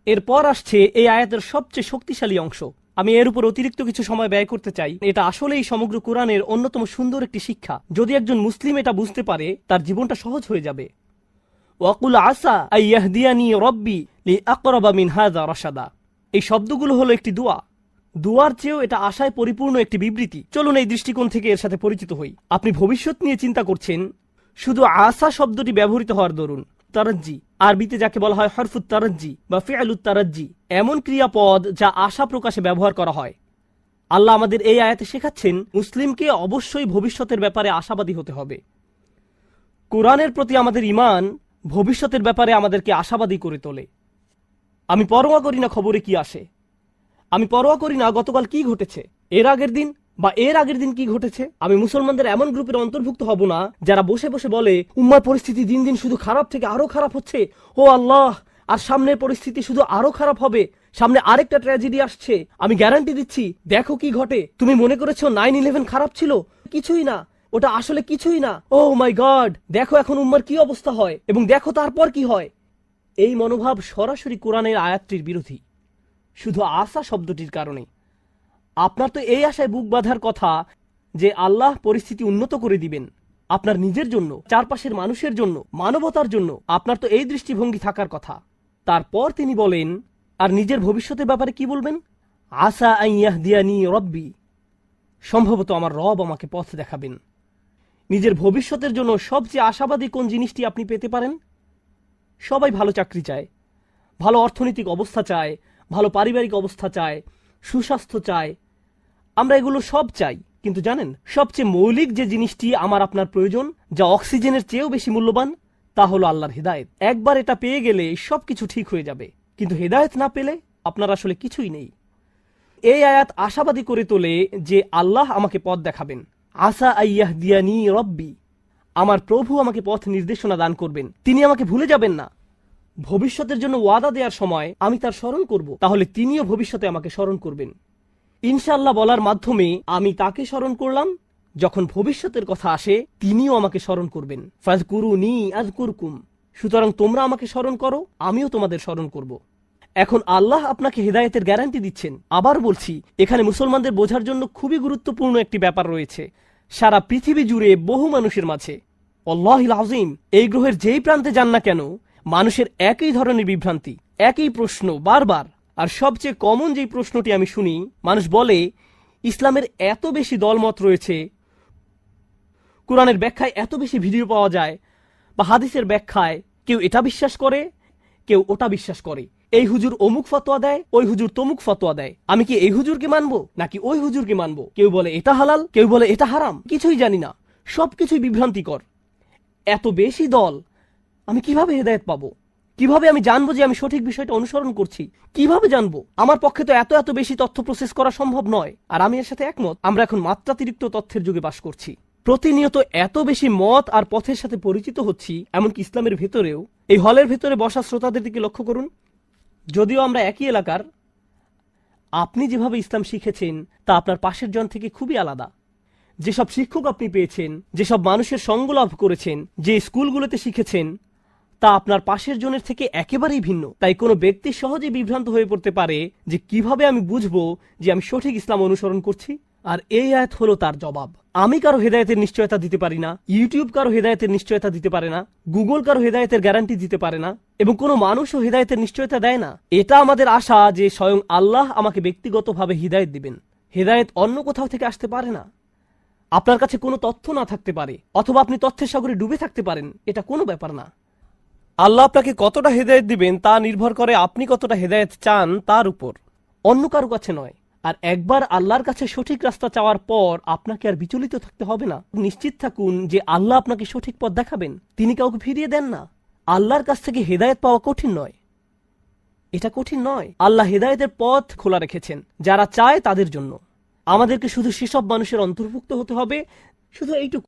এরপর আসছে এই আয়াতের সবচেয়ে শক্তিশালী অংশ। আমি এর উপর অতিরিক্ত কিছু সময় ব্যয় করতে চাই। এটা আসলেই সমগ্র কোরআনের অন্যতম সুন্দর একটি শিক্ষা। যদি একজন মুসলিম এটা বুঝতে পারে, তার জীবনটা সহজ হয়ে যাবে। ওয়াকুল আসা আইয়াহদিয়ানি রব্বি লিআকরাবা মিন হাযা রাশাদা। এই শব্দগুলো হলো একটি দোয়া। দুয়ার চেয়েও এটা আশায় পরিপূর্ণ একটি বিবৃতি। চলুন এই দৃষ্টিকোণ থেকে এর সাথে পরিচিত হই। আপনি ভবিষ্যৎ নিয়ে চিন্তা করছেন, শুধু আসা শব্দটি ব্যবহৃত হওয়ার দরুন তারাজ্জি, আরবিতে যাকে বলা হয় হরফুত তারাজ্জি বা ফিআলুত তারাজ্জি, এমন ক্রিয়াপদ যা আশা প্রকাশে ব্যবহার করা হয়। আল্লাহ আমাদের এই আয়াতে শেখাচ্ছেন মুসলিমকে অবশ্যই ভবিষ্যতের ব্যাপারে আশাবাদী হতে হবে। কোরআনের প্রতি আমাদের ঈমান ভবিষ্যতের ব্যাপারে আমাদেরকে আশাবাদী করে তোলে। আমি পরোয়া করি না খবরে কি আসে, আমি পরোয়া করি না গতকাল কি ঘটেছে, এর আগের দিন কি ঘটেছে। আমি মুসলমানদের এমন গ্রুপের অন্তর্ভুক্ত হব না যারা বসে বসে বলে উম্মার পরিস্থিতি দিন দিন শুধু খারাপ থেকে আরো খারাপ হচ্ছে, ও আল্লাহ, আর সামনের পরিস্থিতি শুধু আরো খারাপ হবে, সামনে আরেকটা ট্র্যাজেডি আসছে, আমি গ্যারান্টি দিচ্ছি, দেখো কি ঘটে। তুমি মনে করেছো 9/11 খারাপ ছিল? কিছুই না, ওটা আসলে কিছুই না। ও মাই গড, দেখো এখন উম্মার কি অবস্থা হয় এবং দেখো তারপর কি হয়। এই মনোভাব সরাসরি কোরআনের আয়াতটির বিরোধী, শুধু আশা শব্দটির কারণে। আপনার তো এই আশায় বুক বাঁধার কথা যে আল্লাহ পরিস্থিতি উন্নত করে দিবেন আপনার নিজের জন্য, চারপাশের মানুষের জন্য, মানবতার জন্য। আপনার তো এই দৃষ্টিভঙ্গি থাকার কথা। তারপর তিনি বলেন, আর নিজের ভবিষ্যতের ব্যাপারে কি বলবেন? আসা আন ইয়াহদিয়ানি রব্বি, সম্ভবত আমার রব আমাকে পথ দেখাবেন। নিজের ভবিষ্যতের জন্য সবচেয়ে আশাবাদী কোন জিনিসটি আপনি পেতে পারেন? সবাই ভালো চাকরি চায়, ভালো অর্থনৈতিক অবস্থা চায়, ভালো পারিবারিক অবস্থা চায়, সুস্বাস্থ্য চায়। আমরা এগুলো সব চাই, কিন্তু জানেন সবচেয়ে মৌলিক যে জিনিসটি আমার আপনার প্রয়োজন, যা অক্সিজেনের চেয়েও বেশি মূল্যবান, তা হলো আল্লাহর হিদায়েত। একবার এটা পেয়ে গেলে সবকিছু ঠিক হয়ে যাবে, কিন্তু হিদায়েত না পেলে আপনার আসলে কিছুই নেই। এই আয়াত আশাবাদী করে তোলে যে আল্লাহ আমাকে পথ দেখাবেন। আসা আইয়াহদিয়ানি রব্বি, আমার প্রভু আমাকে পথ নির্দেশনা দান করবেন, তিনি আমাকে ভুলে যাবেন না। ভবিষ্যতের জন্য ওয়াদা দেওয়ার সময় আমি তার স্মরণ করব, তাহলে তিনিও ভবিষ্যতে আমাকে স্মরণ করবেন। ইনশাআল্লাহ বলার মাধ্যমে আমি তাকে স্মরণ করলাম, যখন ভবিষ্যতের কথা আসে তিনিও আমাকে স্মরণ করবেন। ফাযকুরুনি আযকুরকুম, সুতরাং তোমরা আমাকে স্মরণ করো, আমিও তোমাদের স্মরণ করব। এখন আল্লাহ আপনাকে হিদায়াতের গ্যারান্টি দিচ্ছেন। আবার বলছি, এখানে মুসলমানদের বোঝার জন্য খুবই গুরুত্বপূর্ণ একটি ব্যাপার রয়েছে। সারা পৃথিবী জুড়ে বহু মানুষের মাঝে, আল্লাহুল আযীম, এই গ্রহের যেই প্রান্তে যান না কেন, মানুষের একই ধরনের বিভ্রান্তি, একই প্রশ্ন বারবার। আর সবচেয়ে কমন যেই প্রশ্নটি আমি শুনি, মানুষ বলে ইসলামের এত বেশি দলমত রয়েছে, কোরআনের ব্যাখ্যায় এত বেশি ভিডিও পাওয়া যায়, বা হাদিসের ব্যাখ্যায় কেউ এটা বিশ্বাস করে, কেউ ওটা বিশ্বাস করে। এই হুজুর অমুক ফতোয়া দেয়, ওই হুজুর তমুক ফতোয়া দেয়, আমি কি এই হুজুরকে মানবো নাকি ওই হুজুরকে মানবো? কেউ বলে এটা হালাল, কেউ বলে এটা হারাম, কিছুই জানি না, সবকিছুই বিভ্রান্তিকর। এত বেশি দল, আমি কিভাবে হেদায়েত পাবো? কিভাবে আমি জানবো যে আমি সঠিক বিষয়টা অনুসরণ করছি? কিভাবে জানবো? আমার পক্ষে তো এত বেশি তথ্য প্রসেস করা সম্ভব নয়। আর আমি এর সাথে একমত, আমরা এখন মাত্রাতিরিক্ত তথ্যের যুগে বাস করছি। প্রতিনিয়ত এত বেশি মত আর পথের সাথে পরিচিত হচ্ছি, এমনকি ইসলামের ভেতরেও। এই হলের ভেতরে বসা শ্রোতাদের দিকে লক্ষ্য করুন, যদিও আমরা একই এলাকার, আপনি যেভাবে ইসলাম শিখেছেন তা আপনার পাশের জন থেকে খুবই আলাদা। যেসব শিক্ষক আপনি পেয়েছেন, যেসব মানুষের সঙ্গ লাভ করেছেন, যে স্কুলগুলোতে শিখেছেন, তা আপনার পাশের জনের থেকে একেবারেই ভিন্ন। তাই কোনো ব্যক্তি সহজেই বিভ্রান্ত হয়ে পড়তে পারে যে কিভাবে আমি বুঝবো যে আমি সঠিক ইসলাম অনুসরণ করছি। আর এই আয়াত হলো তার জবাব। আমি কারো হেদায়েতের নিশ্চয়তা দিতে পারি না, ইউটিউব কারো হেদায়েতের নিশ্চয়তা দিতে পারে না, গুগল কারো হেদায়েতের গ্যারান্টি দিতে পারে না, এবং কোনো মানুষও হেদায়েতের নিশ্চয়তা দেয় না। এটা আমাদের আশা যে স্বয়ং আল্লাহ আমাকে ব্যক্তিগতভাবে হিদায়েত দিবেন। হেদায়েত অন্য কোথাও থেকে আসতে পারে না। আপনার কাছে কোনো তথ্য না থাকতে পারে, অথবা আপনি তথ্যের সাগরে ডুবে থাকতে পারেন, এটা কোনো ব্যাপার না। আল্লাহ আপনাকে কতটা হেদায়েত দিবেন তা নির্ভর করে আপনি কতটা হেদায়েত চান তার উপর, অন্য কারো কাছে নয়। আর একবার আল্লাহর কাছে সঠিক রাস্তা চাওয়ার পর আপনাকে আর বিচলিত থাকতে হবে না। নিশ্চিত থাকুন যে আল্লাহ আপনাকে সঠিক পথ দেখাবেন, তিনি কাউকে ফিরিয়ে দেন না। আল্লাহর কাছ থেকে হেদায়েত পাওয়া কঠিন নয়, এটা কঠিন নয়। আল্লাহ হেদায়েতের পথ খোলা রেখেছেন যারা চায় তাদের জন্য। আমাদেরকে শুধু সেসব মানুষের অন্তর্ভুক্ত হতে হবে, শুধু এইটুকু।